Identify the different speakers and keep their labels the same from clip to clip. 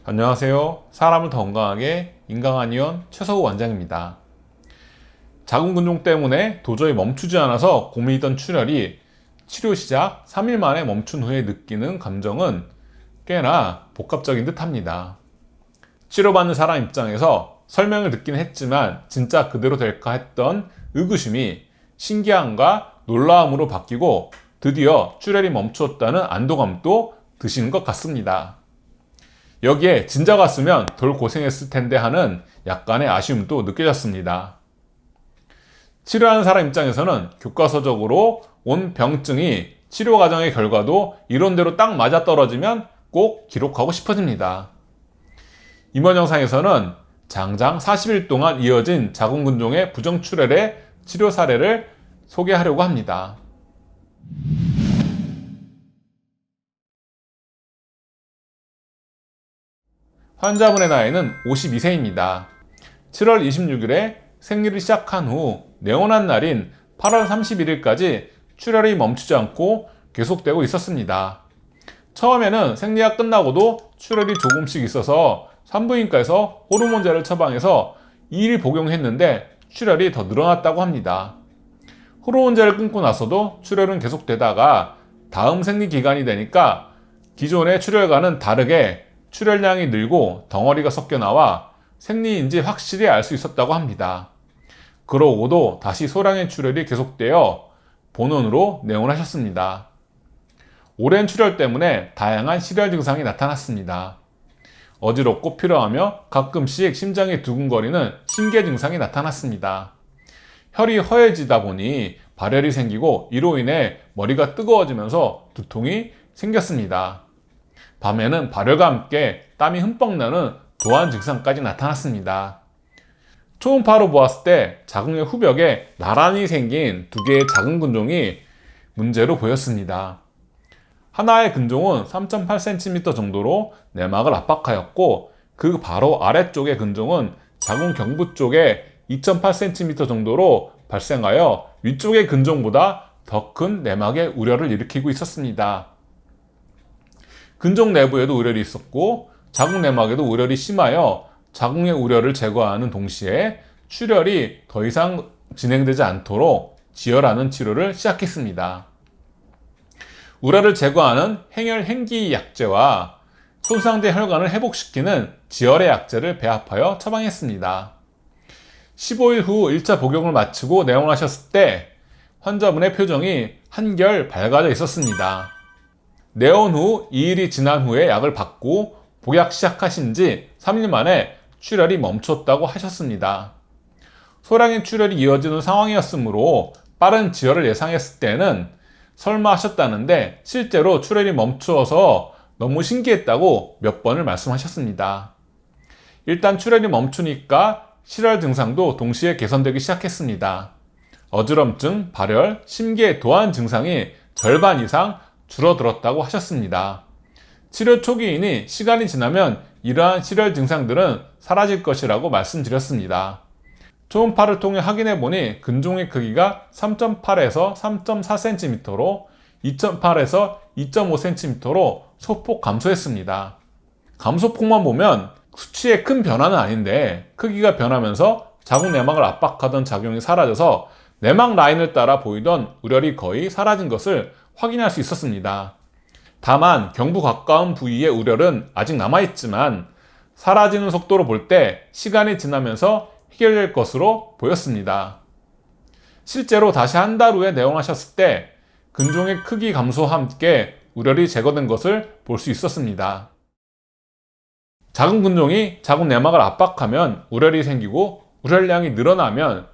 Speaker 1: 안녕하세요. 사람을 더 건강하게 인강한의원 최서우 원장입니다. 자궁근종 때문에 도저히 멈추지 않아서 고민이던 출혈이 치료 시작 3일 만에 멈춘 후에 느끼는 감정은 꽤나 복합적인 듯 합니다. 치료받는 사람 입장에서 설명을 듣긴 했지만 진짜 그대로 될까 했던 의구심이 신기함과 놀라움으로 바뀌고 드디어 출혈이 멈추었다는 안도감도 드시는 것 같습니다. 여기에 진작 왔으면 덜 고생했을 텐데 하는 약간의 아쉬움도 느껴졌습니다. 치료하는 사람 입장에서는 교과서적으로 온 병증이 치료 과정의 결과도 이론대로 딱 맞아떨어지면 꼭 기록하고 싶어집니다. 이번 영상에서는 장장 40일 동안 이어진 자궁근종의 부정출혈의 치료 사례를 소개하려고 합니다. 환자분의 나이는 52세입니다. 7월 26일에 생리를 시작한 후 내원한 날인 8월 31일까지 출혈이 멈추지 않고 계속되고 있었습니다. 처음에는 생리가 끝나고도 출혈이 조금씩 있어서 산부인과에서 호르몬제를 처방해서 2일 복용했는데 출혈이 더 늘어났다고 합니다. 호르몬제를 끊고 나서도 출혈은 계속되다가 다음 생리 기간이 되니까 기존의 출혈과는 다르게 출혈량이 늘고 덩어리가 섞여 나와 생리인지 확실히 알 수 있었다고 합니다. 그러고도 다시 소량의 출혈이 계속되어 본원으로 내원하셨습니다. 오랜 출혈 때문에 다양한 실혈 증상이 나타났습니다. 어지럽고 피로하며 가끔씩 심장이 두근거리는 심계 증상이 나타났습니다. 혈이 허해지다 보니 발열이 생기고 이로 인해 머리가 뜨거워지면서 두통이 생겼습니다. 밤에는 발열과 함께 땀이 흠뻑 나는 도안 증상까지 나타났습니다. 초음파로 보았을 때 자궁의 후벽에 나란히 생긴 두 개의 작은 근종이 문제로 보였습니다. 하나의 근종은 3.8cm 정도로 내막을 압박하였고 그 바로 아래쪽의 근종은 자궁 경부 쪽에 2.8cm 정도로 발생하여 위쪽의 근종보다 더 큰 내막의 우려를 일으키고 있었습니다. 근종 내부에도 우열이 있었고 자궁 내막에도 우열이 심하여 자궁의 우열을 제거하는 동시에 출혈이 더 이상 진행되지 않도록 지혈하는 치료를 시작했습니다. 우열을 제거하는 행혈행기 약제와 손상된 혈관을 회복시키는 지혈의 약제를 배합하여 처방했습니다. 15일 후 1차 복용을 마치고 내원하셨을 때 환자분의 표정이 한결 밝아져 있었습니다. 내원 후 2일이 지난 후에 약을 받고 복약 시작하신 지 3일 만에 출혈이 멈췄다고 하셨습니다. 소량의 출혈이 이어지는 상황이었으므로 빠른 지혈을 예상했을 때는 설마 하셨다는데 실제로 출혈이 멈추어서 너무 신기했다고 몇 번을 말씀하셨습니다. 일단 출혈이 멈추니까 실혈 증상도 동시에 개선되기 시작했습니다. 어지럼증, 발열, 심계, 도안 증상이 절반 이상 줄어들었다고 하셨습니다. 치료 초기이니 시간이 지나면 이러한 실혈 증상들은 사라질 것이라고 말씀드렸습니다. 초음파를 통해 확인해 보니 근종의 크기가 3.8에서 3.4cm로 2.8에서 2.5cm로 소폭 감소했습니다. 감소폭만 보면 수치의 큰 변화는 아닌데 크기가 변하면서 자궁 내막을 압박하던 작용이 사라져서 내막 라인을 따라 보이던 우열이 거의 사라진 것을 확인할 수 있었습니다. 다만 경부 가까운 부위의 우열은 아직 남아있지만 사라지는 속도로 볼 때 시간이 지나면서 해결될 것으로 보였습니다. 실제로 다시 한 달 후에 내원하셨을 때 근종의 크기 감소와 함께 우열이 제거된 것을 볼 수 있었습니다. 작은 근종이 자궁 내막을 압박하면 우열이 생기고 우열량이 늘어나면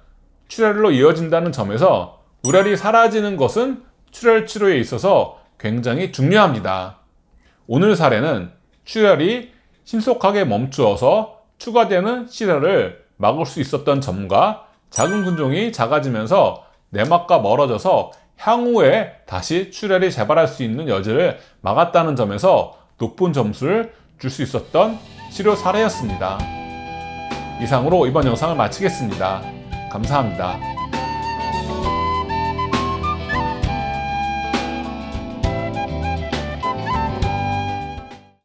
Speaker 1: 출혈로 이어진다는 점에서 우열이 사라지는 것은 출혈 치료에 있어서 굉장히 중요합니다. 오늘 사례는 출혈이 신속하게 멈추어서 추가되는 실혈을 막을 수 있었던 점과 작은 근종이 작아지면서 내막과 멀어져서 향후에 다시 출혈이 재발할 수 있는 여지를 막았다는 점에서 높은 점수를 줄 수 있었던 치료 사례였습니다. 이상으로 이번 영상을 마치겠습니다. 감사합니다.